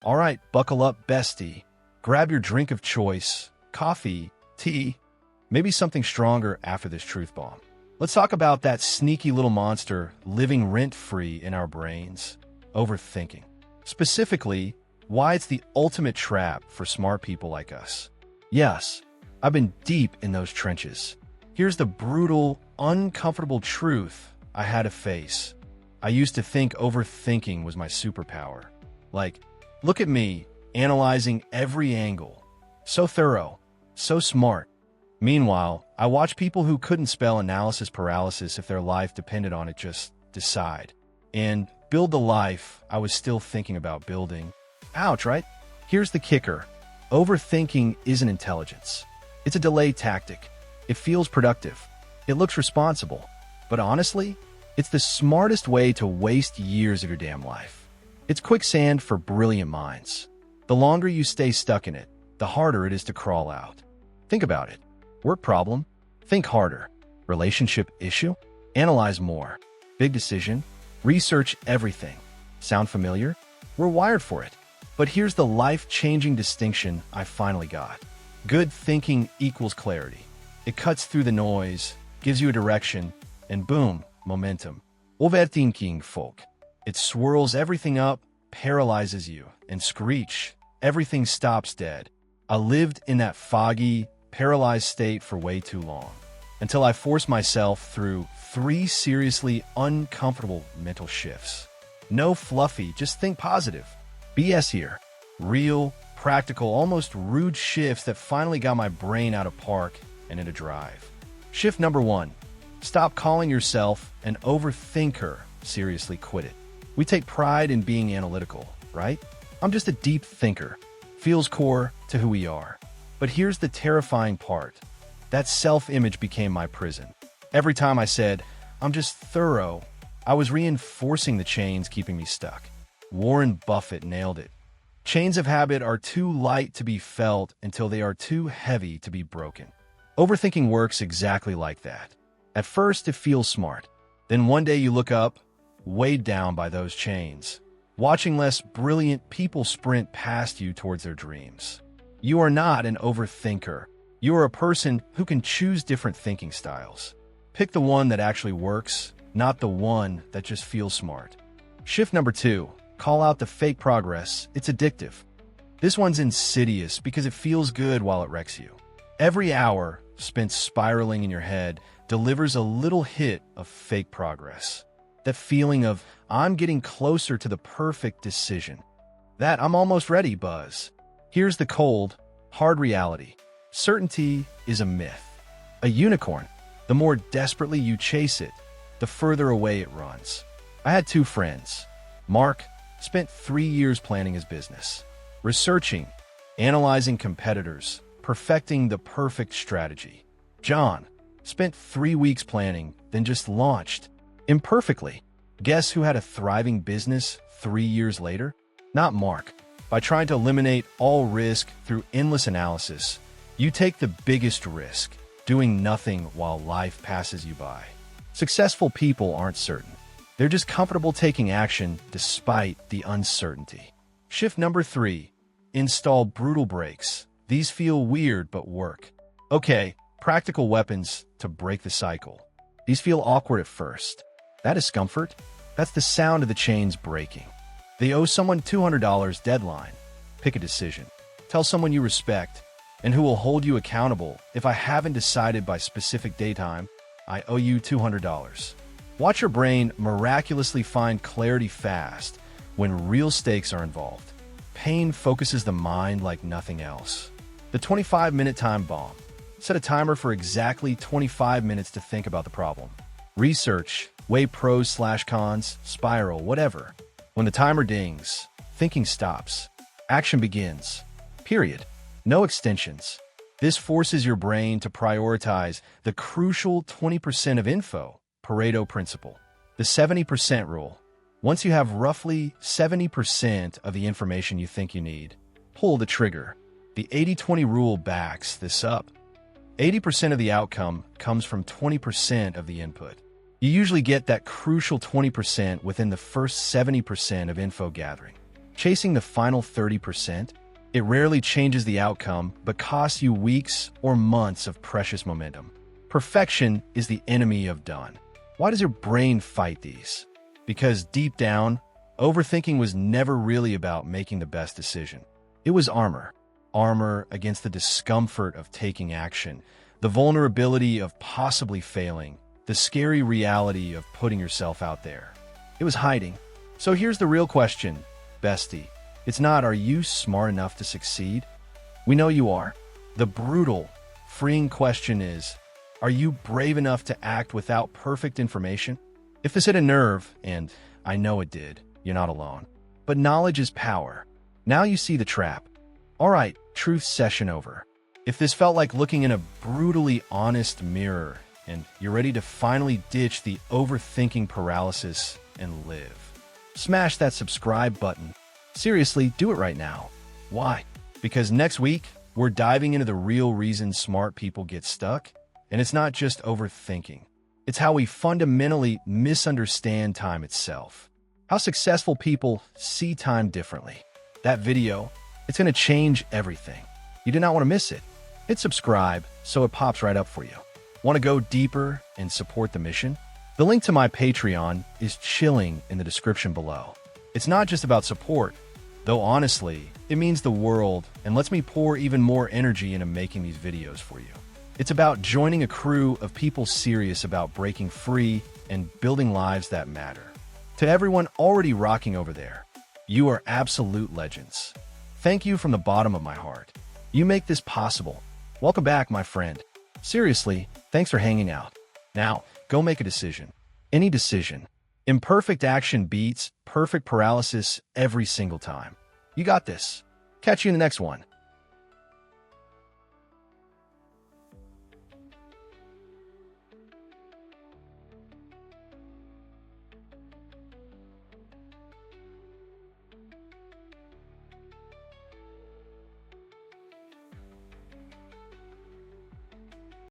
All right, buckle up, bestie. Grab your drink of choice, coffee, tea, maybe something stronger after this truth bomb. Let's talk about that sneaky little monster living rent-free in our brains, overthinking. Specifically, why it's the ultimate trap for smart people like us. Yes, I've been deep in those trenches. Here's the brutal, uncomfortable truth I had to face. I used to think overthinking was my superpower. Like, look at me, analyzing every angle. So thorough, so smart. Meanwhile, I watch people who couldn't spell analysis paralysis if their life depended on it just decide. And build the life I was still thinking about building. Ouch, right? Here's the kicker. Overthinking isn't intelligence. It's a delay tactic. It feels productive. It looks responsible. But honestly, it's the smartest way to waste years of your damn life. It's quicksand for brilliant minds. The longer you stay stuck in it, the harder it is to crawl out. Think about it. Work problem? Think harder. Relationship issue? Analyze more. Big decision? Research everything. Sound familiar? We're wired for it. But here's the life-changing distinction I finally got. Good thinking equals clarity. It cuts through the noise, gives you a direction, and boom, momentum. Overthinking, folk. It swirls everything up, paralyzes you, and screech. Everything stops dead. I lived in that foggy, paralyzed state for way too long, until I forced myself through 3 seriously uncomfortable mental shifts. No fluffy, just think positive. BS here. Real, practical, almost rude shifts that finally got my brain out of park and into drive. Shift number 1. Stop calling yourself an overthinker. Seriously, quit it. We take pride in being analytical, right? I'm just a deep thinker. Feels core to who we are. But here's the terrifying part. That self-image became my prison. Every time I said, I'm just thorough, I was reinforcing the chains keeping me stuck. Warren Buffett nailed it. Chains of habit are too light to be felt until they are too heavy to be broken. Overthinking works exactly like that. At first, it feels smart. Then one day you look up, weighed down by those chains, watching less brilliant people sprint past you towards their dreams. You are not an overthinker. You are a person who can choose different thinking styles. Pick the one that actually works, not the one that just feels smart. Shift number 2. Call out the fake progress. It's addictive. This one's insidious because it feels good while it wrecks you. Every hour spent spiraling in your head delivers a little hit of fake progress. That feeling of, I'm getting closer to the perfect decision. That I'm almost ready buzz. Here's the cold, hard reality. Certainty is a myth. A unicorn. The more desperately you chase it, the further away it runs. I had 2 friends. Mark spent 3 years planning his business, researching, analyzing competitors, perfecting the perfect strategy. John spent 3 weeks planning, then just launched imperfectly. Guess who had a thriving business 3 years later? Not Mark. By trying to eliminate all risk through endless analysis, you take the biggest risk, doing nothing while life passes you by. Successful people aren't certain. They're just comfortable taking action despite the uncertainty. Shift number 3. Install brutal brakes. These feel weird but work. Okay, practical weapons to break the cycle. These feel awkward at first. That discomfort? That's the sound of the chains breaking. They owe someone $200 deadline. Pick a decision. Tell someone you respect and who will hold you accountable. If I haven't decided by specific daytime, I owe you $200. Watch your brain miraculously find clarity fast when real stakes are involved. Pain focuses the mind like nothing else. The 25-minute time bomb. Set a timer for exactly 25 minutes to think about the problem. Research, weigh pros/cons, spiral, whatever. When the timer dings, thinking stops. Action begins. Period. No extensions. This forces your brain to prioritize the crucial 20% of info. Pareto principle. The 70% rule. Once you have roughly 70% of the information you think you need, pull the trigger. The 80-20 rule backs this up. 80% of the outcome comes from 20% of the input. You usually get that crucial 20% within the first 70% of info gathering. Chasing the final 30%, it rarely changes the outcome, but costs you weeks or months of precious momentum. Perfection is the enemy of done. Why does your brain fight these? Because deep down, overthinking was never really about making the best decision. It was armor. Armor against the discomfort of taking action, the vulnerability of possibly failing, the scary reality of putting yourself out there. It was hiding. So here's the real question, bestie. It's not, are you smart enough to succeed? We know you are. The brutal, freeing question is, are you brave enough to act without perfect information? If this hit a nerve, and I know it did, you're not alone. But knowledge is power. Now you see the trap. All right, truth session over. If this felt like looking in a brutally honest mirror and you're ready to finally ditch the overthinking paralysis and live, smash that subscribe button. Seriously, do it right now. Why? Because next week, we're diving into the real reason smart people get stuck, and it's not just overthinking. It's how we fundamentally misunderstand time itself. How successful people see time differently. That video, it's going to change everything. You do not want to miss it. Hit subscribe so it pops right up for you. Want to go deeper and support the mission? The link to my Patreon is chilling in the description below. It's not just about support, though honestly, it means the world and lets me pour even more energy into making these videos for you. It's about joining a crew of people serious about breaking free and building lives that matter. To everyone already rocking over there, you are absolute legends. Thank you from the bottom of my heart. You make this possible. Welcome back, my friend. Seriously, thanks for hanging out. Now, go make a decision. Any decision. Imperfect action beats perfect paralysis every single time. You got this. Catch you in the next one.